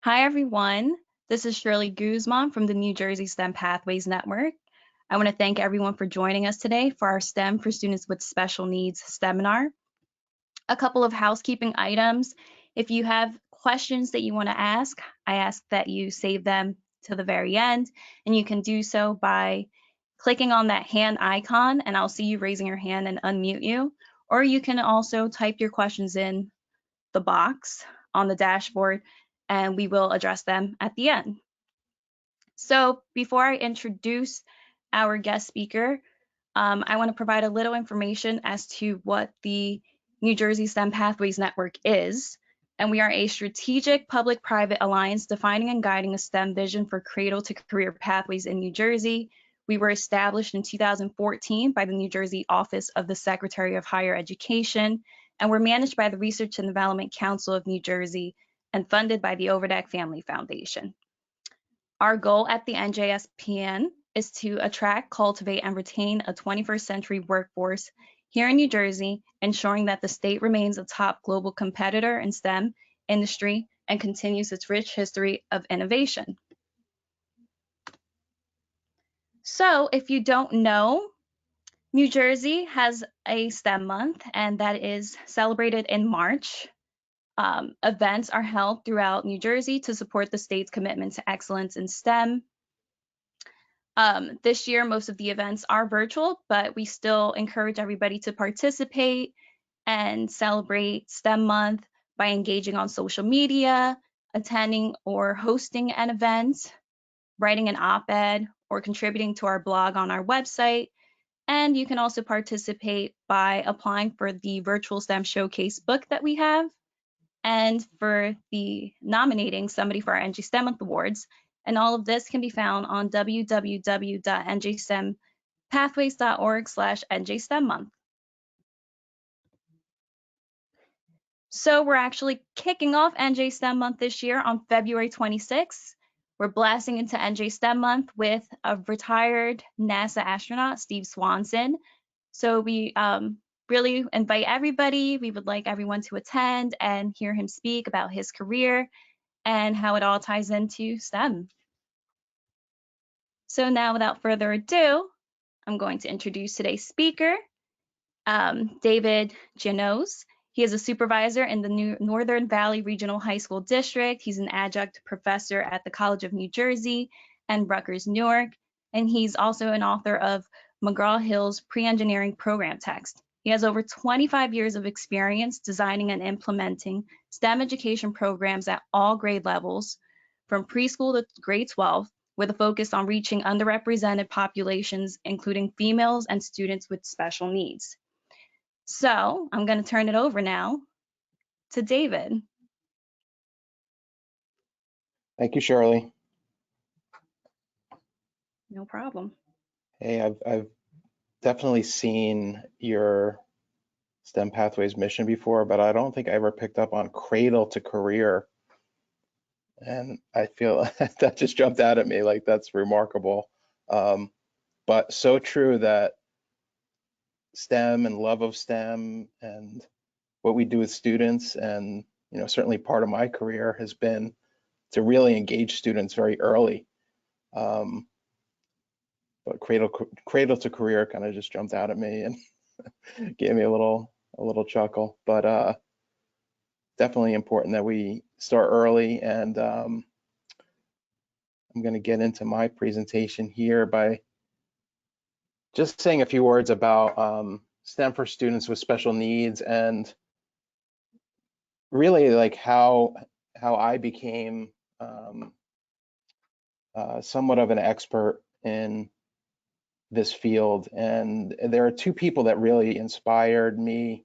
Hi, everyone. This is Shirley Guzman from the New Jersey STEM Pathways Network. I want to thank everyone for joining us today for our STEM for Students with Special Needs STEMinar. A couple of housekeeping items. If you have questions that you want to ask, I ask that you save them to the very end, and you can do so by clicking on that hand icon, and I'll see you raising your hand and unmute you. Or you can also type your questions in the box on the dashboard, and we will address them at the end. So before I introduce our guest speaker, I want to provide a little information as to what the New Jersey STEM Pathways Network is. And we are a strategic public-private alliance defining and guiding a STEM vision for cradle to career pathways in New Jersey. We were established in 2014 by the New Jersey Office of the Secretary of Higher Education, and we're managed by the Research and Development Council of New Jersey and funded by the Overdeck Family Foundation. Our goal at the NJSPN is to attract, cultivate, and retain a 21st century workforce here in New Jersey, ensuring that the state remains a top global competitor in STEM industry and continues its rich history of innovation. So if you don't know, New Jersey has a STEM month, and that is celebrated in March. Events are held throughout New Jersey to support the state's commitment to excellence in STEM. This year, most of the events are virtual, but we still encourage everybody to participate and celebrate STEM Month by engaging on social media, attending or hosting an event, writing an op-ed, or contributing to our blog on our website. And you can also participate by applying for the virtual STEM showcase book that we have, and for the nominating somebody for our NJ STEM Month Awards. And all of this can be found on www.njstempathways.org/NJSTEM So we're actually kicking off NJ STEM Month this year on February 26th. We're blasting into NJ STEM Month with a retired NASA astronaut, Steve Swanson. So we really invite everybody. We would like everyone to attend and hear him speak about his career and how it all ties into STEM. So now, without further ado, I'm going to introduce today's speaker, David Janosz. He is a supervisor in the Northern Valley Regional High School District. He's an adjunct professor at the College of New Jersey and Rutgers-Newark, and he's also an author of McGraw-Hill's pre-engineering program text. He has over 25 years of experience designing and implementing STEM education programs at all grade levels, from preschool to grade 12, with a focus on reaching underrepresented populations, including females and students with special needs. So I'm going to turn it over now to David. Thank you, Shirley. No problem. Hey, I've definitely seen your STEM Pathways mission before, but I don't think I ever picked up on cradle to career. And I feel that just jumped out at me, like that's remarkable. But so true that STEM and love of STEM and what we do with students, and certainly part of my career has been to really engage students very early. But cradle to career kind of just jumped out at me and gave me a little chuckle. But definitely important that we start early. And I'm going to get into my presentation here by just saying a few words about STEM for students with special needs, and really like how I became somewhat of an expert in this field. And there are two people that really inspired me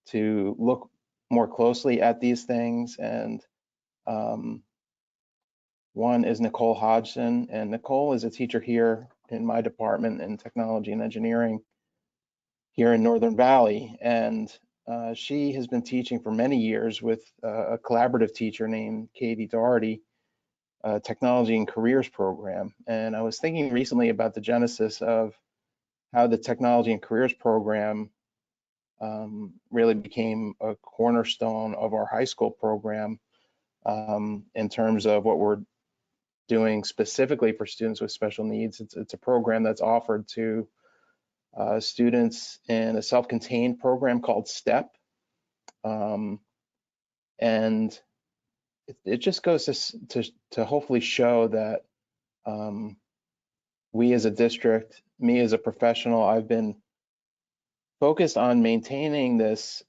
to look more closely at these things. And one is Nicole Hodgson, and Nicole is a teacher here in my department in technology and engineering here in Northern Valley. And she has been teaching for many years with a collaborative teacher named Katie Doherty, technology and careers program. And I was thinking recently about the genesis of how the technology and careers program really became a cornerstone of our high school program. in terms of what we're doing specifically for students with special needs. It's a program that's offered to students in a self-contained program called STEP. And it just goes to hopefully show that we as a district, me as a professional, I've been focused on maintaining this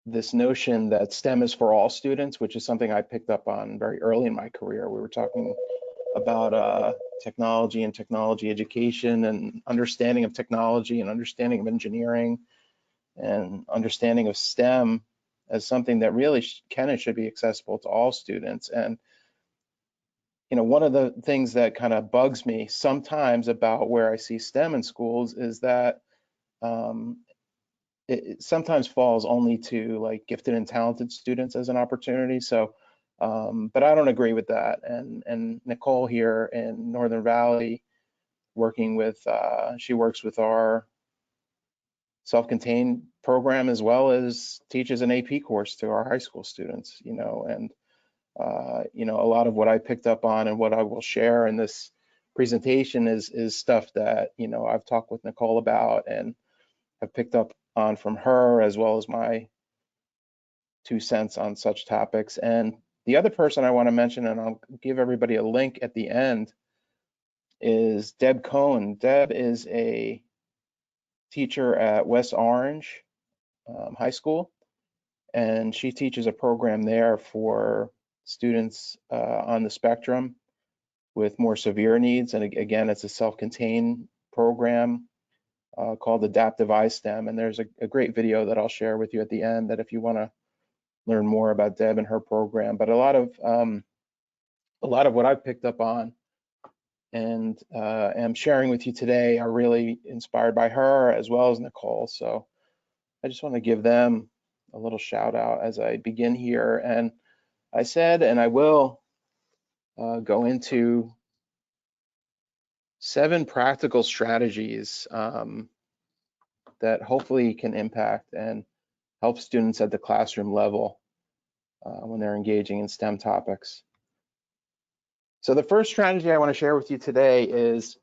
this notion that STEM is for all students, which is something I picked up on very early in my career. We were talking about technology and technology education and understanding of technology and understanding of engineering and understanding of STEM as something that really can and should be accessible to all students. And one of the things that kind of bugs me sometimes about where I see STEM in schools is that it sometimes falls only to like gifted and talented students as an opportunity. So, but I don't agree with that. And Nicole here in Northern Valley, working with, she works with our self-contained program as well as teaches an AP course to our high school students, and a lot of what I picked up on and what I will share in this presentation is stuff that, I've talked with Nicole about and have picked up on from her, as well as my 2 cents on such topics. And the other person I want to mention, and I'll give everybody a link at the end, is Deb Cohn. Deb is a teacher at West Orange High School, and she teaches a program there for students on the spectrum with more severe needs. And again, it's a self-contained program called Adaptive iSTEM. And there's a great video that I'll share with you at the end that if you want to learn more about Deb and her program. But a lot of what I've picked up on and am sharing with you today are really inspired by her as well as Nicole. So I just want to give them a little shout out as I begin here. And I said, and I will go into 7 practical strategies that hopefully can impact and help students at the classroom level when they're engaging in STEM topics. So the first strategy I want to share with you today is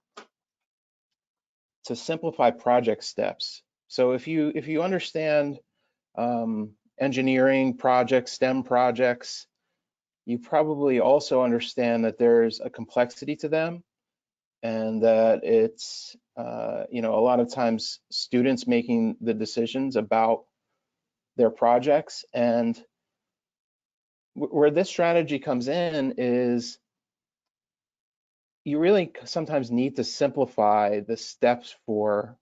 to simplify project steps. So if you understand engineering projects, STEM projects, you probably also understand that there's a complexity to them, and that it's a lot of times students making the decisions about their projects. And where this strategy comes in is you really sometimes need to simplify the steps for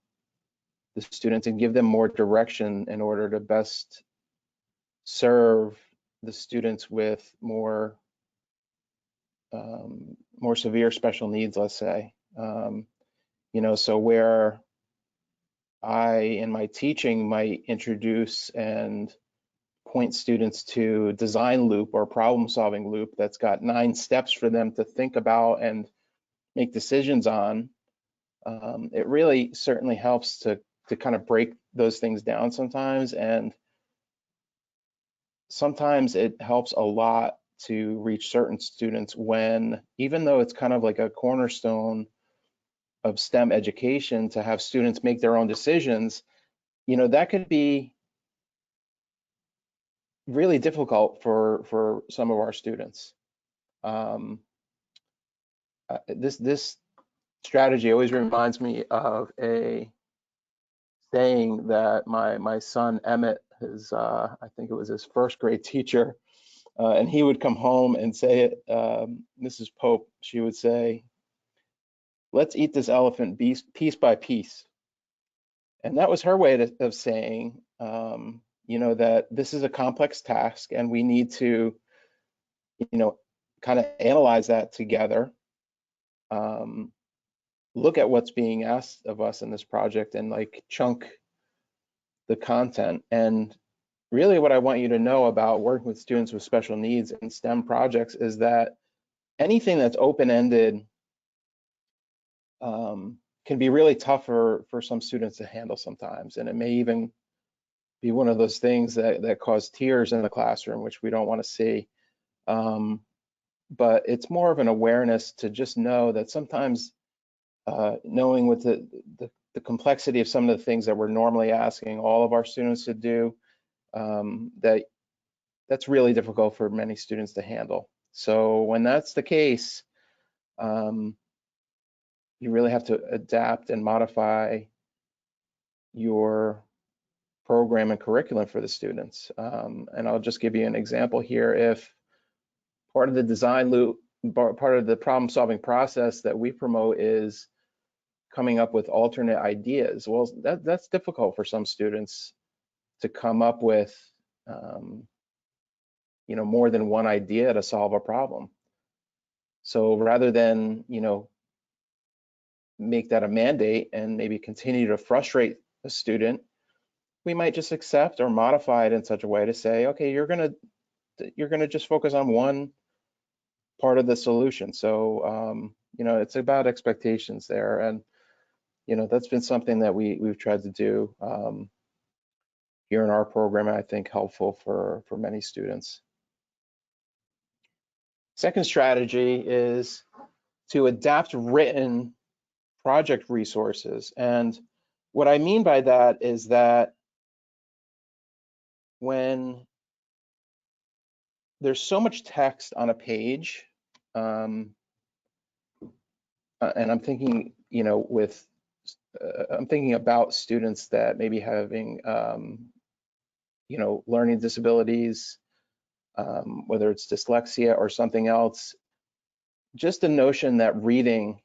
the students and give them more direction in order to best serve the students with more severe special needs, let's say. So where I, in my teaching, might introduce and point students to design loop or problem solving loop that's got 9 steps for them to think about and make decisions on, it really certainly helps to kind of break those things down sometimes. And sometimes it helps a lot to reach certain students when, even though it's kind of like a cornerstone of STEM education to have students make their own decisions, that could be really difficult for some of our students. This strategy always reminds me of a saying that my son Emmett, I think it was his first grade teacher, and he would come home and say it, Mrs. Pope, she would say, "Let's eat this elephant piece by piece." And that was her way of saying, that this is a complex task and we need to, kind of analyze that together, look at what's being asked of us in this project and like chunk the content. And really what I want you to know about working with students with special needs in STEM projects is that anything that's open-ended can be really tough for some students to handle sometimes. And it may even be one of those things that cause tears in the classroom, which we don't want to see. But it's more of an awareness to just know that sometimes knowing with the complexity of some of the things that we're normally asking all of our students to do, that's really difficult for many students to handle. So when that's the case, you really have to adapt and modify your program and curriculum for the students. And I'll just give you an example here. If part of the design loop, part of the problem solving process that we promote is coming up with alternate ideas, well, that's difficult for some students to come up with more than one idea to solve a problem. So rather than make that a mandate and maybe continue to frustrate a student, we might just accept or modify it in such a way to say, okay, you're gonna just focus on one part of the solution. So it's about expectations there, and that's been something that we've tried to do here in our program, and I think helpful for many students. Second strategy is to adapt written project resources. And what I mean by that is that when there's so much text on a page, and I'm thinking, I'm thinking about students that may be having, learning disabilities, whether it's dyslexia or something else. Just the notion that reading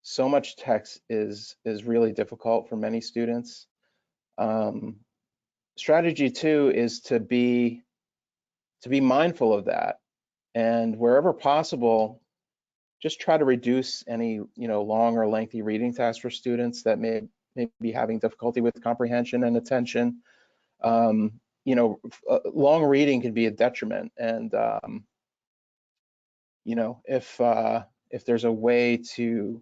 so much text is really difficult for many students. Strategy 2 is to be mindful of that, and wherever possible, just try to reduce any long or lengthy reading tasks for students that may be having difficulty with comprehension and attention. Long reading can be a detriment, and if there's a way to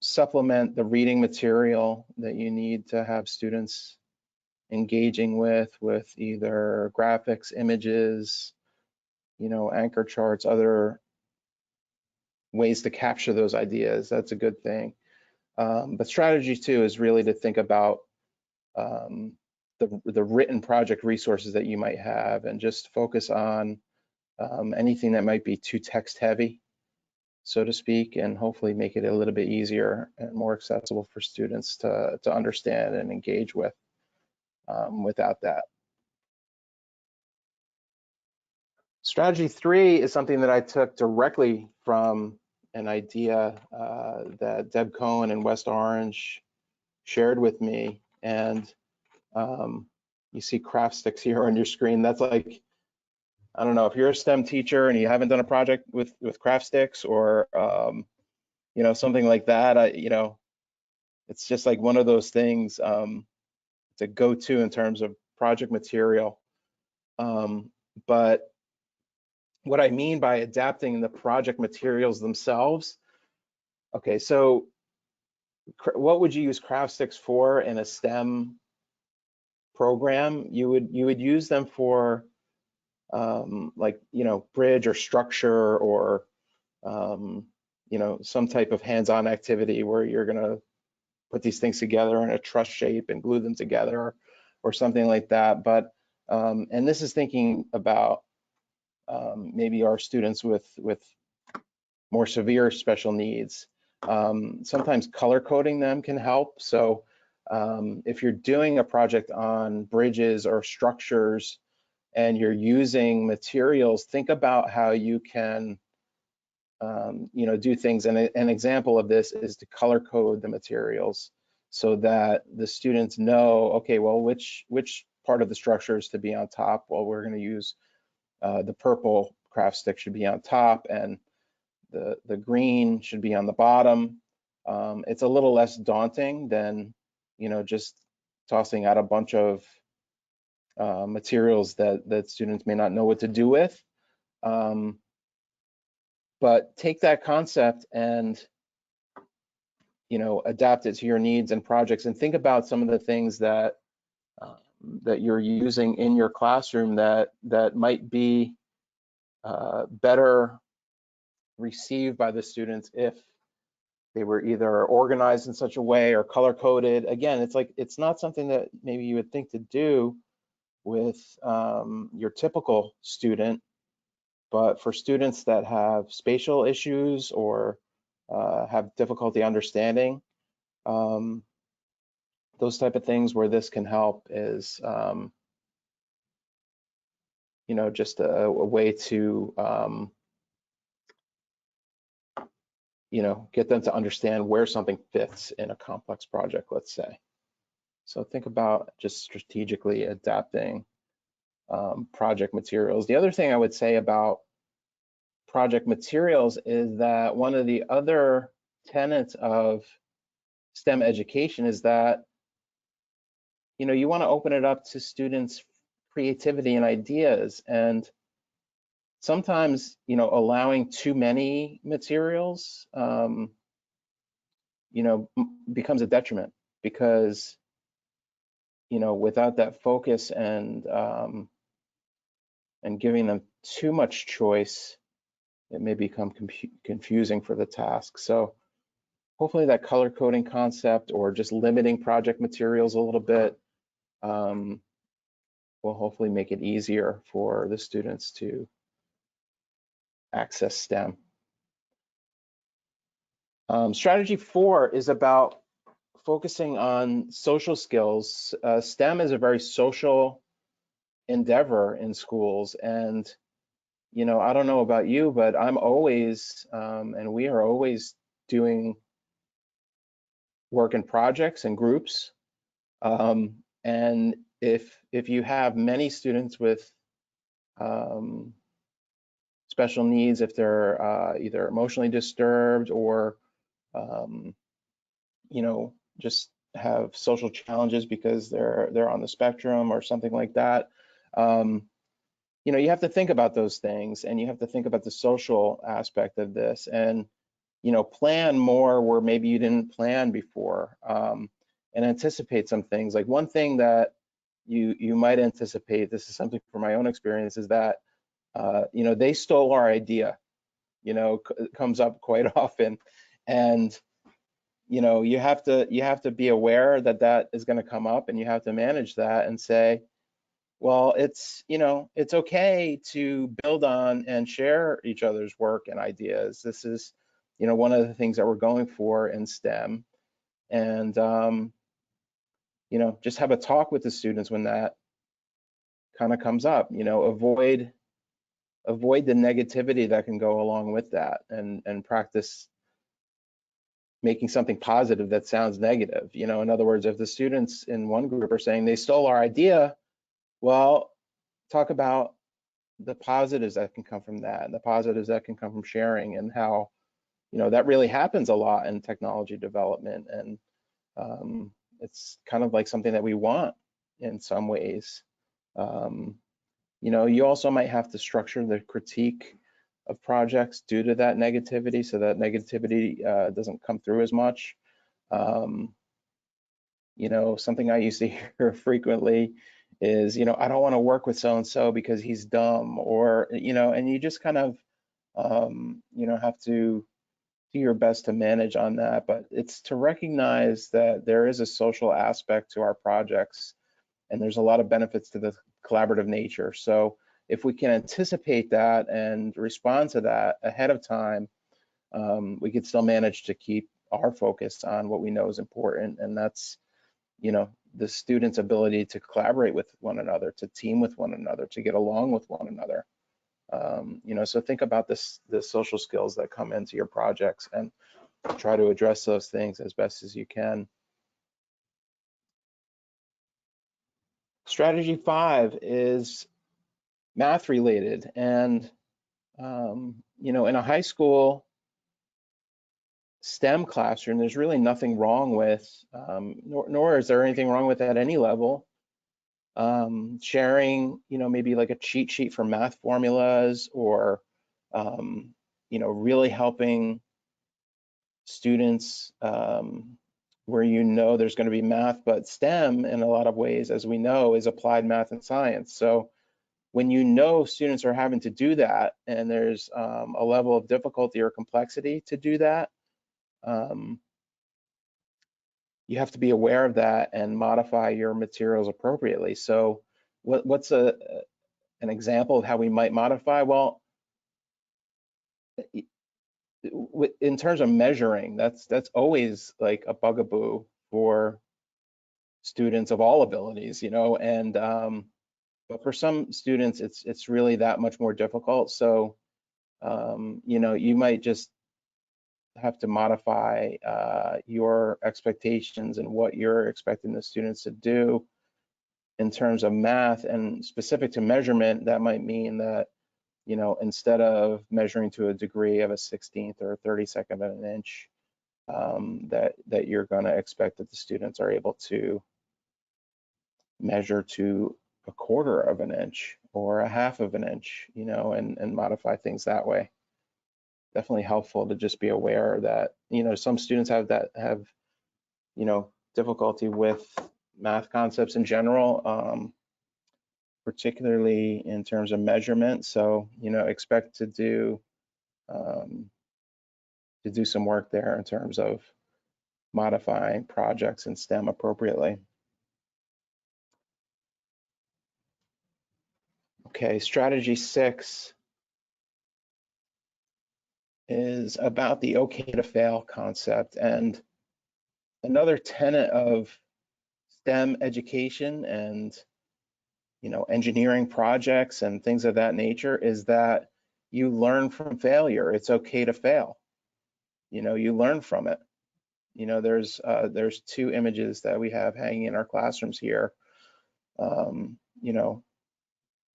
supplement the reading material that you need to have students engaging with either graphics, images, anchor charts, other ways to capture those ideas, that's a good thing. But strategy 2 is really to think about the written project resources that you might have, and just focus on anything that might be too text heavy, so to speak, and hopefully make it a little bit easier and more accessible for students to understand and engage with without that. Strategy 3 is something that I took directly from an idea that Deb Cohen and West Orange shared with me. And you see craft sticks here on your screen. That's like, I don't know, if you're a STEM teacher and you haven't done a project with craft sticks or something like that, it's just like one of those things. It's a go-to in terms of project material. But what I mean by adapting the project materials themselves, okay, so what would you use craft sticks for in a STEM program? You would use them for bridge or structure, or some type of hands-on activity where you're gonna put these things together in a truss shape and glue them together or something like that. But and this is thinking about maybe our students with more severe special needs. Sometimes color coding them can help. So if you're doing a project on bridges or structures and you're using materials, think about how you can do things. And an example of this is to color code the materials so that the students know, okay, well, which part of the structure is to be on top? Well, we're going to use the purple craft stick should be on top, and the green should be on the bottom. It's a little less daunting than just tossing out a bunch of materials that students may not know what to do with. But take that concept and adapt it to your needs and projects, and think about some of the things that that you're using in your classroom that might be better received by the students if they were either organized in such a way or color coded. Again, it's not something that maybe you would think to do with your typical student, but for students that have spatial issues or have difficulty understanding, those type of things where this can help is, you know, just a way to, you know, get them to understand where something fits in a complex project, let's say. So think about just strategically adapting project materials. The other thing I would say about project materials is that one of the other tenets of STEM education is that, you know, you want to open it up to students' creativity and ideas. And sometimes, you know, allowing too many materials, you know, becomes a detriment because, you know, without that focus and giving them too much choice, it may become confusing for the task. So hopefully that color coding concept or just limiting project materials a little bit will hopefully make it easier for the students to access STEM. Strategy 4 is about focusing on social skills. STEM is a very social endeavor in schools, and you know, I don't know about you, but I'm always and we are always doing work in projects and groups. And if you have many students with special needs, if they're either emotionally disturbed or you know, just have social challenges because they're on the spectrum or something like that. You know, you have to think about those things, and you have to think about the social aspect of this, and you know, plan more where maybe you didn't plan before, and anticipate some things. Like one thing that you might anticipate, this is something from my own experience, is that you know, they stole our idea. You know, it comes up quite often, and you know, you have to be aware that that is going to come up, and you have to manage that and say, well, it's, you know, it's okay to build on and share each other's work and ideas. This is, you know, one of the things that we're going for in STEM. And, you know, just have a talk with the students when that kind of comes up, you know, avoid the negativity that can go along with that, and practice making something positive that sounds negative. You know, in other words, if the students in one group are saying they stole our idea, well, talk about the positives that can come from that, and the positives that can come from sharing, and how, you know, that really happens a lot in technology development. And it's kind of like something that we want in some ways. You know, you also might have to structure the critique of projects due to that negativity, so that negativity doesn't come through as much. You know, something I used to hear frequently is, you know, I don't want to work with so and so because he's dumb, or you know, and you just kind of you know, have to do your best to manage on that. But it's to recognize that there is a social aspect to our projects, and there's a lot of benefits to the collaborative nature. So if we can anticipate that and respond to that ahead of time, we could still manage to keep our focus on what we know is important, and that's, you know, the students' ability to collaborate with one another, to team with one another, to get along with one another. You know, so think about the social skills that come into your projects, and try to address those things as best as you can. Strategy 5 is math related, and you know, in a high school STEM classroom, there's really nothing wrong with, nor is there anything wrong with at any level, sharing, you know, maybe like a cheat sheet for math formulas, or you know, really helping students where you know there's going to be math, but STEM in a lot of ways, as we know, is applied math and science. So when you know students are having to do that and there's a level of difficulty or complexity to do that, you have to be aware of that and modify your materials appropriately. So what's an example of how we might modify? Well, in terms of measuring, that's always like a bugaboo for students of all abilities, and but for some students it's really that much more difficult. So you might just have to modify your expectations and what you're expecting the students to do in terms of math. And specific to measurement, that might mean that instead of measuring to a degree of a 16th or a 32nd of an inch, that you're going to expect that the students are able to measure to a quarter of an inch or a half of an inch, and modify things that way. Definitely helpful to just be aware that, some students have difficulty with math concepts in general, particularly in terms of measurement. So, expect to do some work there in terms of modifying projects in STEM appropriately. Okay, strategy 6 is about the okay to fail concept. And another tenet of STEM education and engineering projects and things of that nature is that you learn from failure. It's okay to fail. You learn from it. There's 2 images that we have hanging in our classrooms here.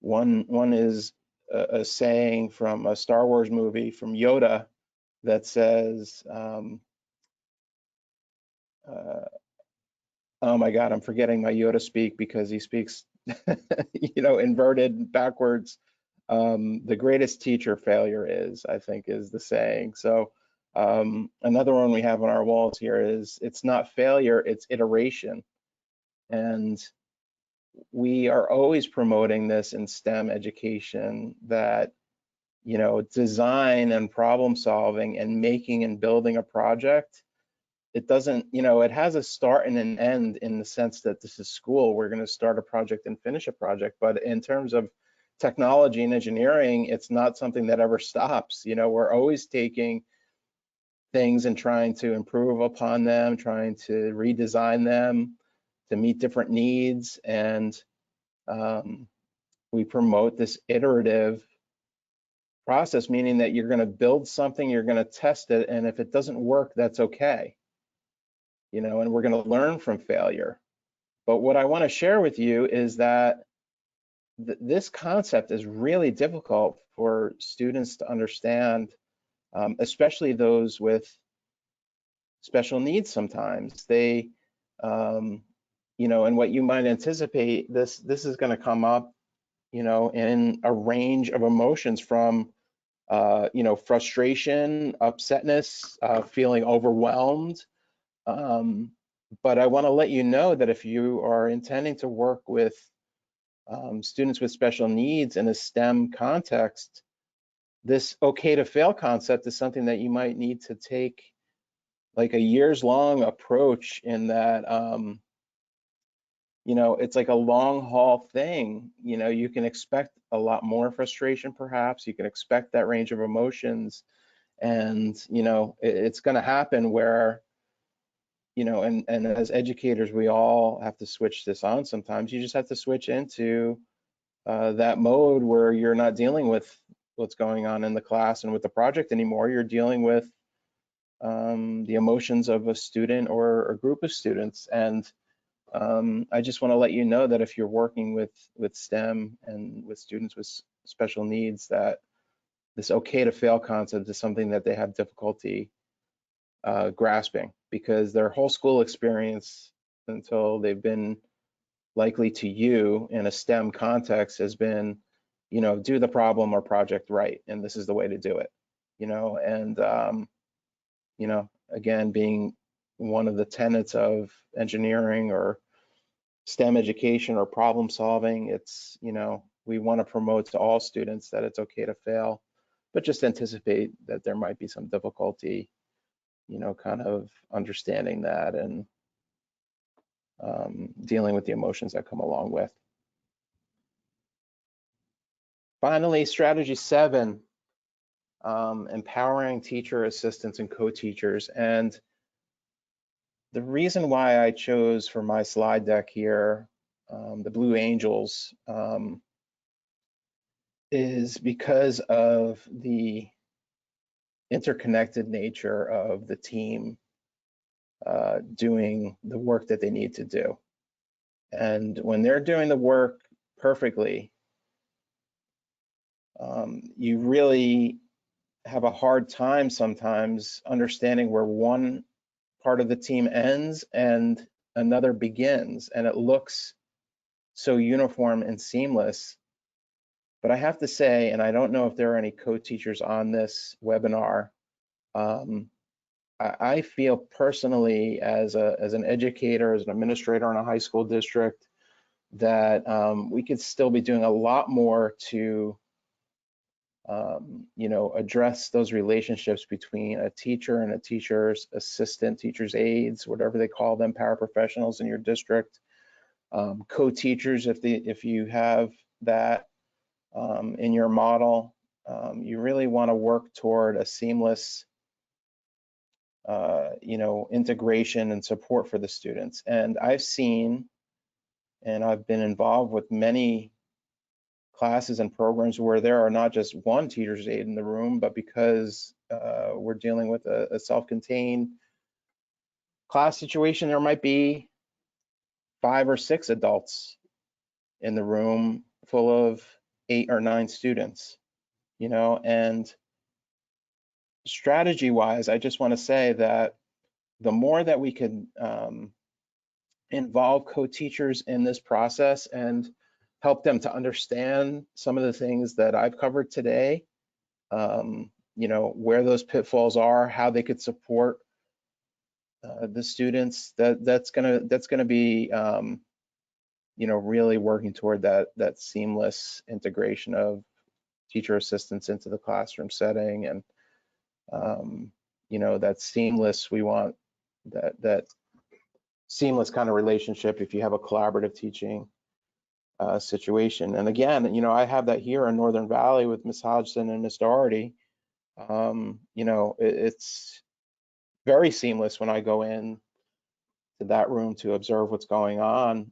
One is a saying from a Star Wars movie from Yoda that says, oh my God, I'm forgetting my Yoda speak because he speaks, inverted backwards. The greatest teacher failure is, I think, is the saying. So another one we have on our walls here is, it's not failure, it's iteration. And we are always promoting this in STEM education, that design and problem solving and making and building a project, it doesn't, it has a start and an end, in the sense that this is school. We're going to start a project and finish a project. But in terms of technology and engineering, it's not something that ever stops. We're always taking things and trying to improve upon them, trying to redesign them to meet different needs. And we promote this iterative process, meaning that you're going to build something, you're going to test it, and if it doesn't work, that's okay. And we're going to learn from failure. But what I want to share with you is that this concept is really difficult for students to understand, especially those with special needs. Sometimes they, and what you might anticipate, this is going to come up, in a range of emotions, from frustration, upsetness, feeling overwhelmed. But I want to let you know that if you are intending to work with students with special needs in a STEM context, this okay to fail concept is something that you might need to take like a years-long approach, in that it's like a long haul thing. You can expect a lot more frustration, perhaps. You can expect that range of emotions, and it's going to happen where and as educators, we all have to switch this on sometimes. You just have to switch into that mode where you're not dealing with what's going on in the class and with the project anymore. You're dealing with the emotions of a student or a group of students. And I just want to let you know that if you're working with STEM and with students with special needs, that this okay to fail concept is something that they have difficulty grasping, because their whole school experience, until they've been likely to you in a STEM context, has been, do the problem or project right, and this is the way to do it. And again, being one of the tenets of engineering or STEM education or problem solving. It's, we want to promote to all students that it's okay to fail, but just anticipate that there might be some difficulty, kind of understanding that and dealing with the emotions that come along with. Finally, strategy 7, empowering teacher assistants and co-teachers. And the reason why I chose for my slide deck here, the Blue Angels, is because of the interconnected nature of the team doing the work that they need to do. And when they're doing the work perfectly, you really have a hard time sometimes understanding where one part of the team ends and another begins, and it looks so uniform and seamless. But I have to say, and I don't know if there are any co-teachers on this webinar, I feel personally as an educator, as an administrator in a high school district, that we could still be doing a lot more to address those relationships between a teacher and a teacher's assistant, teacher's aides, whatever they call them, paraprofessionals in your district, co-teachers if you have that in your model. You really want to work toward a seamless integration and support for the students. And I've seen, and I've been involved with many classes and programs where there are not just one teacher's aide in the room, but because we're dealing with a self-contained class situation, there might be 5 or 6 adults in the room full of 8 or 9 students, and strategy-wise, I just want to say that the more that we can involve co-teachers in this process and help them to understand some of the things that I've covered today, where those pitfalls are, how they could support the students, that's gonna be really working toward that seamless integration of teacher assistants into the classroom setting, and that seamless, we want that seamless kind of relationship if you have a collaborative teaching situation. And again, I have that here in Northern Valley with Ms. Hodgson and Ms. Doherty. It's very seamless when I go in to that room to observe what's going on.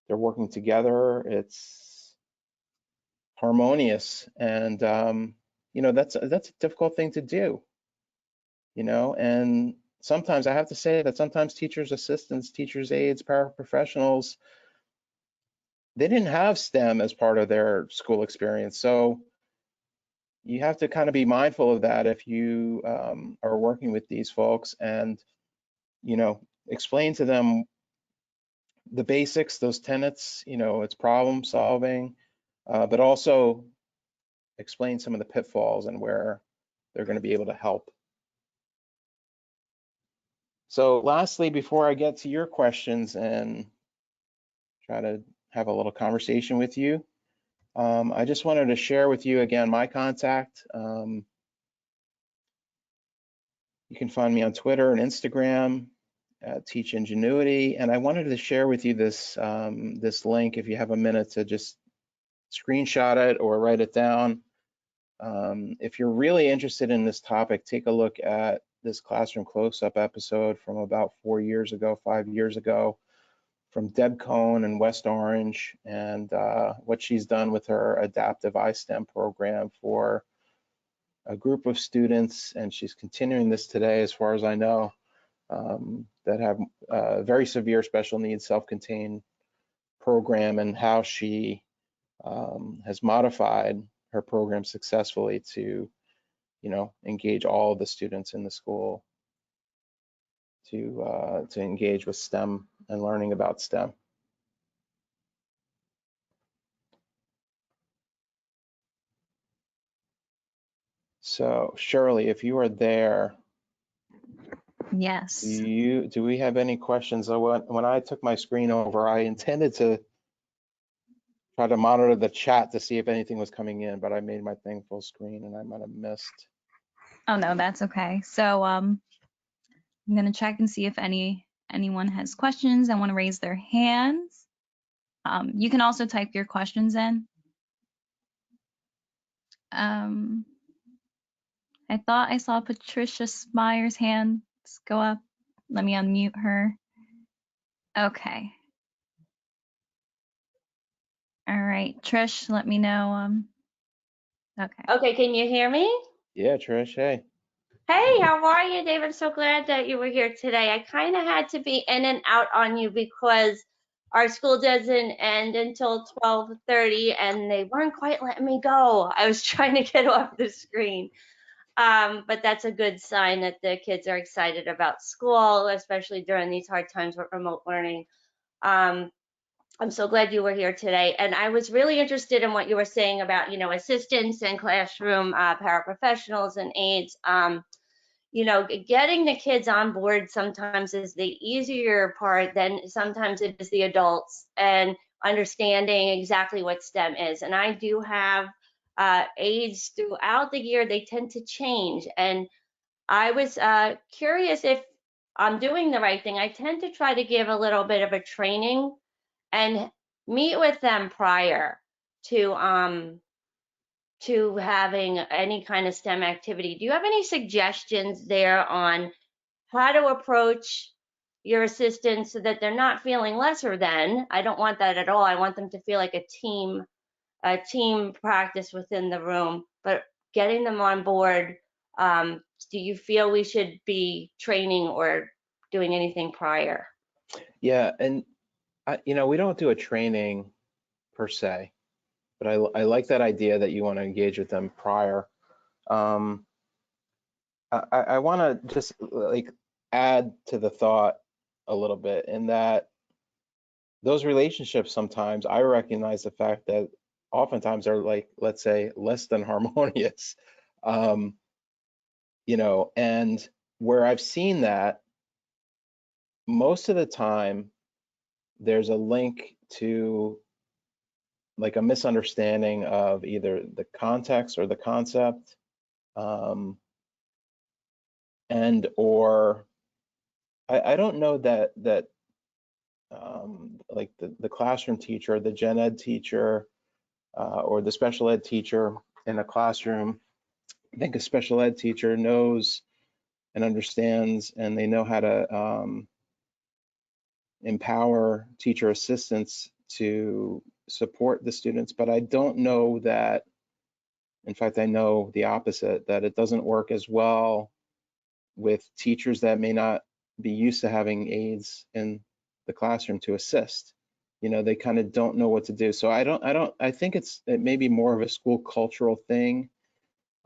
They're working together. It's harmonious, and that's a difficult thing to do. And sometimes I have to say that sometimes teachers' assistants, teachers' aides, paraprofessionals, they didn't have STEM as part of their school experience. So you have to kind of be mindful of that if you are working with these folks, and explain to them the basics, those tenets, it's problem solving, but also explain some of the pitfalls and where they're going to be able to help. So lastly, before I get to your questions and try to have a little conversation with you, I just wanted to share with you again my contact. You can find me on Twitter and Instagram at Teach Ingenuity, and I wanted to share with you this this link if you have a minute to just screenshot it or write it down. If you're really interested in this topic, take a look at this Classroom Close-Up episode from about 5 years ago, from Deb Cohn in West Orange, and what she's done with her adaptive iSTEM program for a group of students, and she's continuing this today, as far as I know, that have very severe special needs, self-contained program, and how she has modified her program successfully to, engage all of the students in the school to engage with STEM and learning about STEM. So Shirley, if you are there, Yes. Do we have any questions? So when I took my screen over, I intended to try to monitor the chat to see if anything was coming in, but I made my thing full screen and I might have missed. Oh no, that's okay. So I'm gonna check and see if anyone has questions and want to raise their hands. You can also type your questions in. Um, I thought I saw Patricia Smyer's hand go up. Let me unmute her. Okay. All right, Trish, let me know. Okay. Okay, can you hear me? Yeah, Trish, hey. Hey, how are you, Dave? I'm so glad that you were here today. I kind of had to be in and out on you because our school doesn't end until 12:30 and they weren't quite letting me go. I was trying to get off the screen. But that's a good sign that the kids are excited about school, especially during these hard times with remote learning. Um, I'm so glad you were here today. And I was really interested in what you were saying about, assistants and classroom paraprofessionals and aides. Getting the kids on board sometimes is the easier part than sometimes it is the adults and understanding exactly what STEM is. And I do have aides throughout the year, they tend to change. And I was curious if I'm doing the right thing. I tend to try to give a little bit of a training and meet with them prior to having any kind of STEM activity. Do you have any suggestions there on how to approach your assistants so that they're not feeling lesser than? I don't want that at all. I want them to feel like a team practice within the room, but getting them on board. Do you feel we should be training or doing anything prior? Yeah, and we don't do a training per se, but I like that idea that you want to engage with them prior. Um, I want to just like add to the thought a little bit in that those relationships sometimes I recognize the fact that oftentimes are like, let's say, less than harmonious. Um, and where I've seen that most of the time there's a link to like a misunderstanding of either the context or the concept, and or I don't know that like the classroom teacher, the gen ed teacher, or the special ed teacher in a classroom. I think a special ed teacher knows and understands, and they know how to empower teacher assistants to support the students. But I don't know that, in fact, I know the opposite, that it doesn't work as well with teachers that may not be used to having aides in the classroom to assist. They kind of don't know what to do. So I think it may be more of a school cultural thing.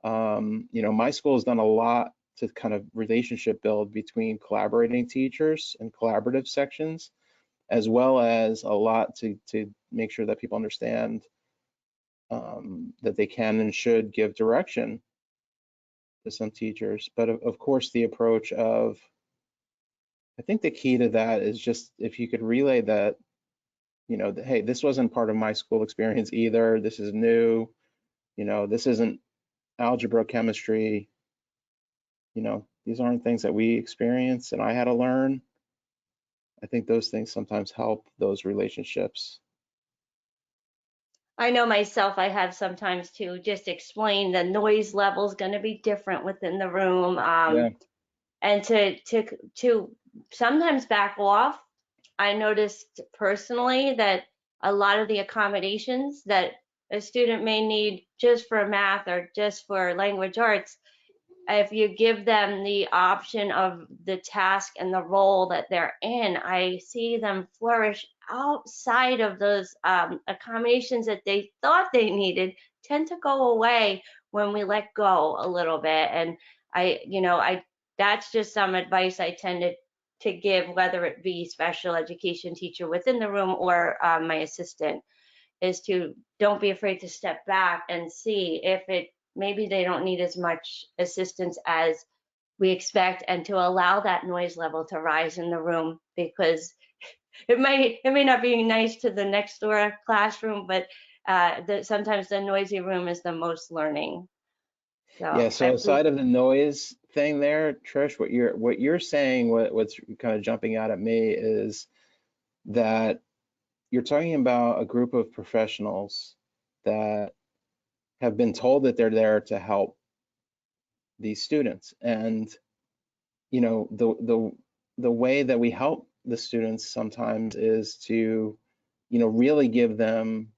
My school has done a lot to kind of relationship build between collaborating teachers and collaborative sections, as well as a lot to make sure that people understand that they can and should give direction to some teachers. But of course, the approach of, I think the key to that is just if you could relay that, hey, this wasn't part of my school experience either. This is new. This isn't algebra, chemistry. These aren't things that we experience and I had to learn. I think those things sometimes help those relationships. I know myself, I have sometimes to just explain the noise level is going to be different within the room, Yeah. and to sometimes back off. I noticed personally that a lot of the accommodations that a student may need just for math or just for language arts, if you give them the option of the task and the role that they're in, I see them flourish outside of those accommodations that they thought they needed tend to go away when we let go a little bit. And I that's just some advice I tend to give, whether it be special education teacher within the room or my assistant, is to don't be afraid to step back and see if it maybe they don't need as much assistance as we expect, and to allow that noise level to rise in the room, because it may not be nice to the next door classroom, but sometimes the noisy room is the most learning. Yeah, So so aside of the noise thing there, Trish, what you're saying, what's kind of jumping out at me is that you're talking about a group of professionals that have been told that they're there to help these students. And, you know, the way that we help the students sometimes is to, you know, really give them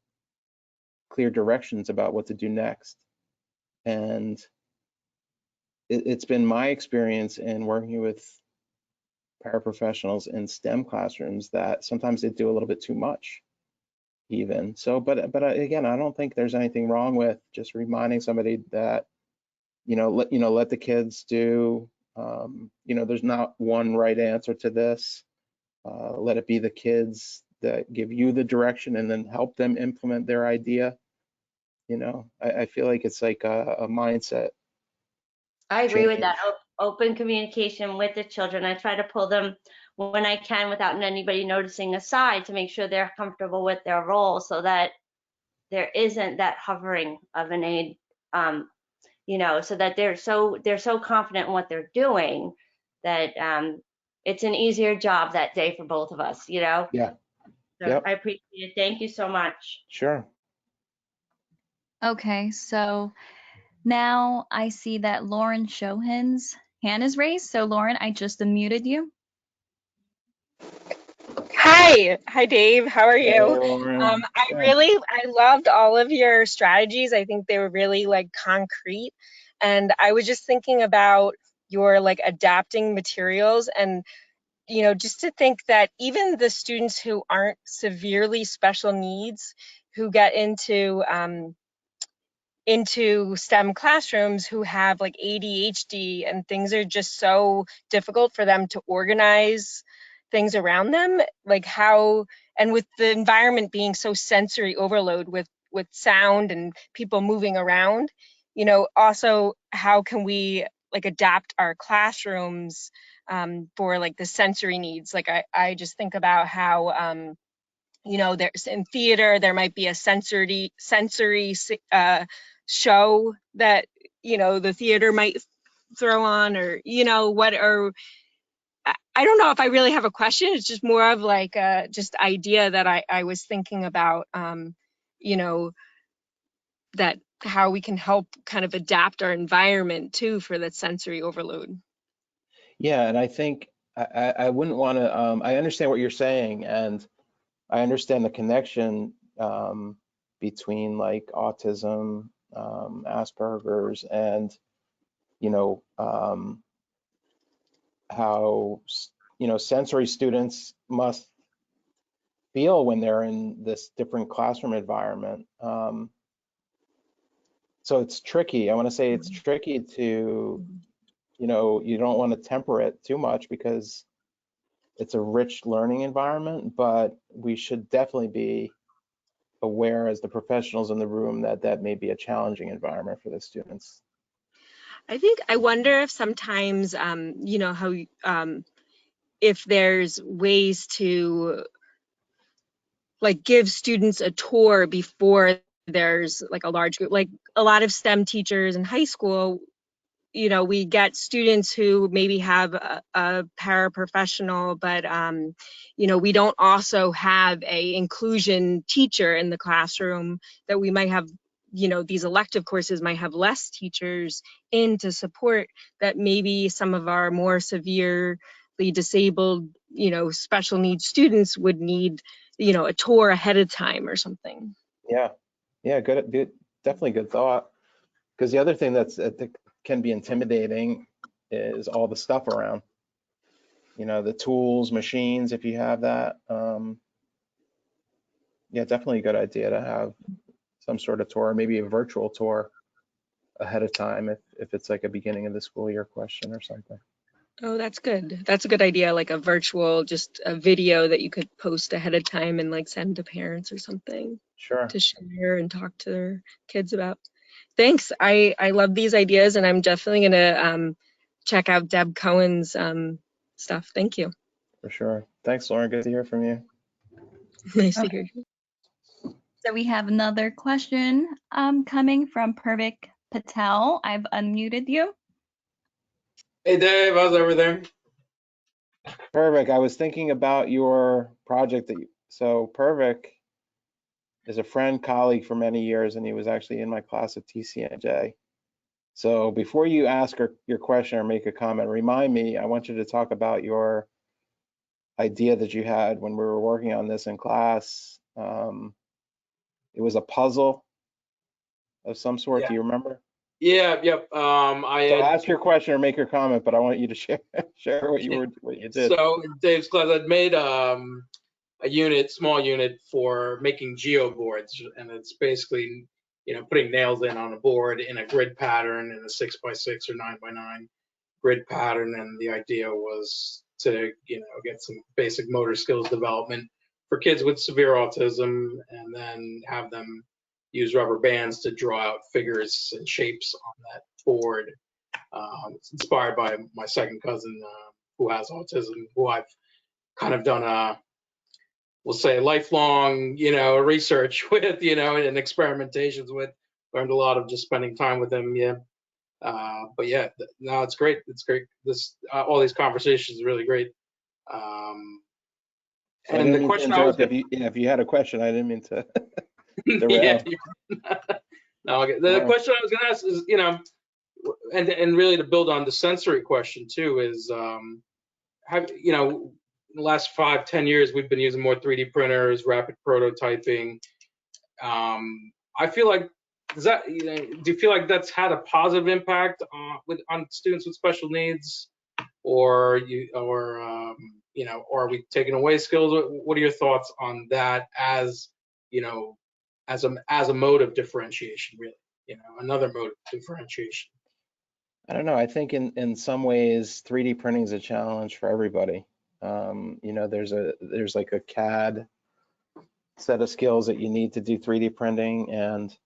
clear directions about what to do next. And it's been my experience in working with paraprofessionals in STEM classrooms that sometimes they do a little bit too much even. So, but again, I don't think there's anything wrong with just reminding somebody that, let the kids do, there's not one right answer to this. Let it be the kids that give you the direction and then help them implement their idea. I feel like it's like a mindset I agree with that. change. Open communication with the children. I try to pull them when I can without anybody noticing aside to make sure they're comfortable with their role, so that there isn't that hovering of an aide, so that they're so confident in what they're doing that it's an easier job that day for both of us. Yeah. So Yep. I appreciate it. Thank you so much. Sure. Okay, so now I see that Lauren Shohan's hand is raised. So Lauren, I just unmuted you. Hi Dave, how are Hey, you? Lauren. I loved all of your strategies. I think they were really like concrete. And I was just thinking about your like adapting materials and, just to think that even the students who aren't severely special needs, who get into STEM classrooms, who have like ADHD and things are just so difficult for them to organize things around them, like how, and with the environment being so sensory overload with sound and people moving around, also how can we like adapt our classrooms for like the sensory needs. Like I just think about how there's in theater there might be a sensory show that the theater might throw on, or I don't know if I really have a question. It's just more of like just idea that I was thinking about, that how we can help kind of adapt our environment too for that sensory overload. Yeah, and I think I wouldn't want to. I understand what you're saying, and I understand the connection between like autism, Asperger's, and how sensory students must feel when they're in this different classroom environment. So it's tricky. I want to say it's tricky to, you don't want to temper it too much because it's a rich learning environment, but we should definitely be aware as the professionals in the room that may be a challenging environment for the students. I wonder if sometimes, how if there's ways to like give students a tour before there's like a large group. Like a lot of STEM teachers in high school, we get students who maybe have a paraprofessional, but we don't also have a inclusion teacher in the classroom, that we might have, these elective courses might have less teachers in to support that. Maybe some of our more severely disabled, special needs students would need, a tour ahead of time or something. Yeah, good, definitely good thought. Because the other thing that can be intimidating is all the stuff around, the tools, machines, if you have that. Yeah, definitely a good idea to have some sort of tour, maybe a virtual tour ahead of time if it's like a beginning of the school year question or something. Oh, that's good. That's a good idea, like a virtual, just a video that you could post ahead of time and like send to parents or something. Sure. To share and talk to their kids about. Thanks. I love these ideas, and I'm definitely gonna check out Deb Cohen's stuff. Thank you. For sure. Thanks, Lauren. Good to hear from you. Nice to Okay. hear you. So we have another question coming from Purvik Patel. I've unmuted you. Hey Dave, how's everything? Purvik, I was thinking about your project so Purvik is a friend, colleague for many years, and he was actually in my class at TCNJ. So before you ask your question or make a comment, remind me, I want you to talk about your idea that you had when we were working on this in class. It was a puzzle of some sort. Yeah. Do you remember? Yeah, yep. So I ask your question or make your comment, but I want you to share what you did. So Dave's class, I'd made a small unit for making geo boards, and it's basically, putting nails in on a board in a grid pattern in a 6x6 or 9x9 grid pattern. And the idea was to, get some basic motor skills development for kids with severe autism, and then have them use rubber bands to draw out figures and shapes on that board. It's inspired by my second cousin who has autism, who I've kind of done we'll say lifelong, research with, and experimentations with. Learned a lot of just spending time with him. Yeah. But yeah, no, it's great. It's great. All these conversations are really great. So I And didn't the mean to question I was interrupt. If you had a question, I didn't mean to derail. yeah. No, okay. The question I was going to ask is, and really to build on the sensory question too, is in the last 5-10 years we've been using more 3D printers, rapid prototyping. I feel like do you feel like that's had a positive impact on students with special needs, or are we taking away skills? What are your thoughts on that as a mode of differentiation, really? Another mode of differentiation. I don't know. I think in some ways 3D printing is a challenge for everybody. There's like a CAD set of skills that you need to do 3D printing, and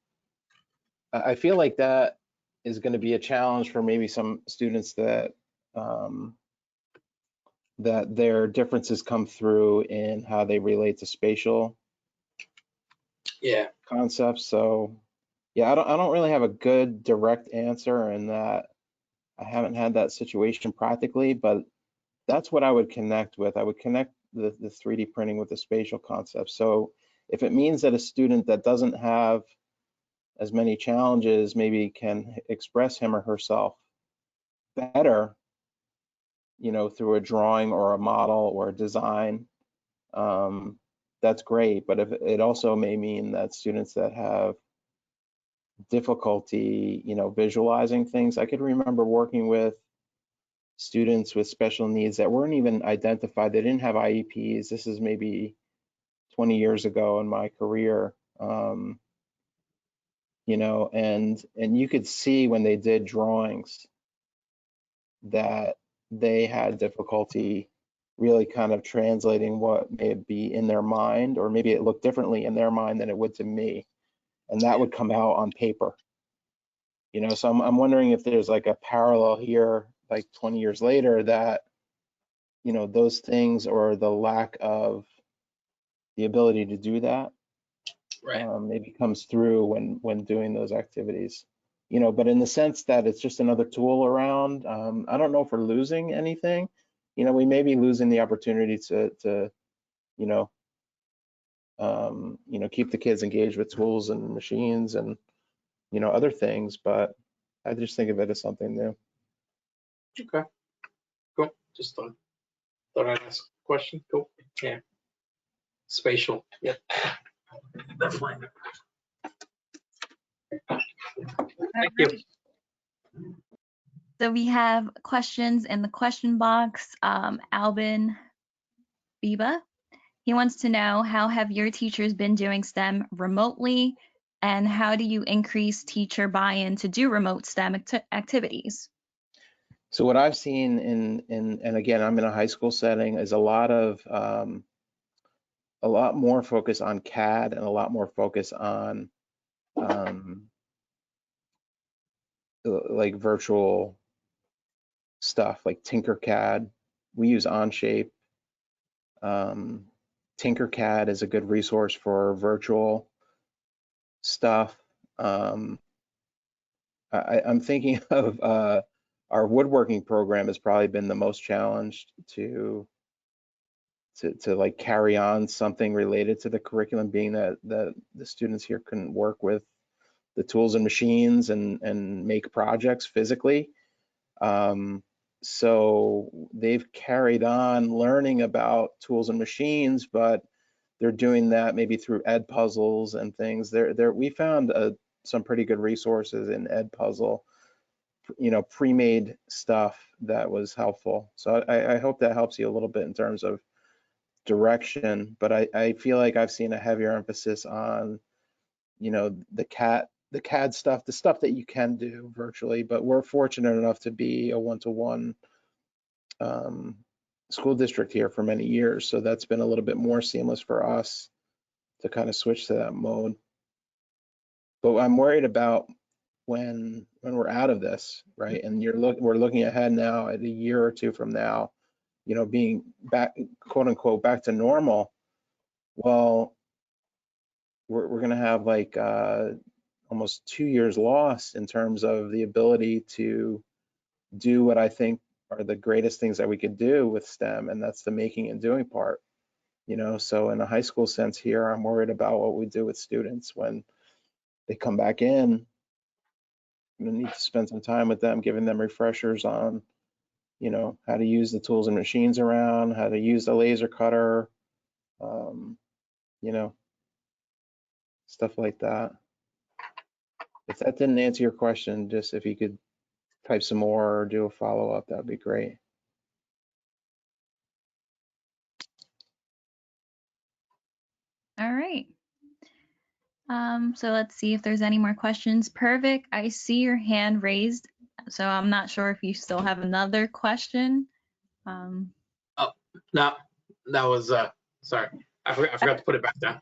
I feel like that is going to be a challenge for maybe some students that that their differences come through in how they relate to spatial concepts. So yeah, I don't really have a good direct answer in that. I haven't had that situation practically, but that's what I would connect with. I would connect the 3D printing with the spatial concept. So if it means that a student that doesn't have as many challenges maybe can express him or herself better, through a drawing or a model or a design, that's great. But if it also may mean that students that have difficulty, visualizing things. I could remember working with students with special needs that weren't even identified. They didn't have IEPs. This is maybe 20 years ago in my career. And you could see when they did drawings that they had difficulty really kind of translating what may be in their mind, or maybe it looked differently in their mind than it would to me. And that would come out on paper. So I'm wondering if there's like a parallel here, like 20 years later, that, those things, or the lack of the ability to do that, maybe comes through when doing those activities. But in the sense that it's just another tool around, I don't know if we're losing anything. We may be losing the opportunity to keep the kids engaged with tools and machines and, other things, but I just think of it as something new. Okay, cool. Just thought I'd ask a question. Cool. Yeah. Spatial. Yep. Definitely. Thank you. So we have questions in the question box. Albin Biba, he wants to know, how have your teachers been doing STEM remotely, and how do you increase teacher buy-in to do remote STEM activities? So what I've seen and again, I'm in a high school setting, is a lot more focus on CAD and a lot more focus on like virtual stuff like Tinkercad. We use Onshape. Tinkercad is a good resource for virtual stuff. I'm thinking of our woodworking program has probably been the most challenged to like carry on something related to the curriculum, being that the students here couldn't work with the tools and machines and make projects physically. So they've carried on learning about tools and machines, but they're doing that maybe through Edpuzzles and things. We found some pretty good resources in Edpuzzle, pre-made stuff that was helpful. So I hope that helps you a little bit in terms of direction, but I feel like I've seen a heavier emphasis on, the CAD stuff, the stuff that you can do virtually, but we're fortunate enough to be a one-to-one school district here for many years. So that's been a little bit more seamless for us to kind of switch to that mode. But I'm worried about when we're out of this, right? And we're looking ahead now at a year or two from now, being back, quote unquote, back to normal. Well, we're going to have like almost 2 years lost in terms of the ability to do what I think are the greatest things that we could do with STEM, and that's the making and doing part. So in a high school sense here, I'm worried about what we do with students when they come back in. I'm gonna need to spend some time with them, giving them refreshers on, how to use the tools and machines around, how to use the laser cutter, stuff like that. If that didn't answer your question, just if you could type some more or do a follow-up, that'd be great. All right. So let's see if there's any more questions. Pervik, I see your hand raised, so I'm not sure if you still have another question. Oh, no, that was, sorry. I forgot to put it back down.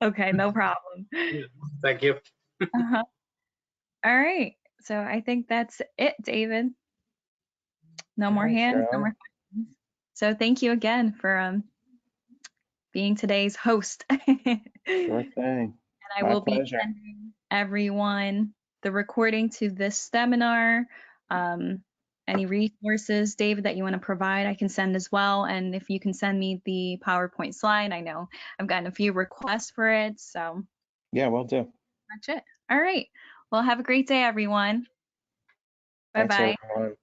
Okay, no problem. Thank you. Uh-huh. All right. So I think that's it, David. No more hands, no more questions. So thank you again for being today's host. Sure thing. And I My will pleasure. be sending everyone the recording to this seminar. Any resources, David, that you want to provide, I can send as well. And if you can send me the PowerPoint slide, I know I've gotten a few requests for it. So Yeah, will do. that's it. All right. Well, have a great day, everyone. Thanks, Bye-bye. everyone.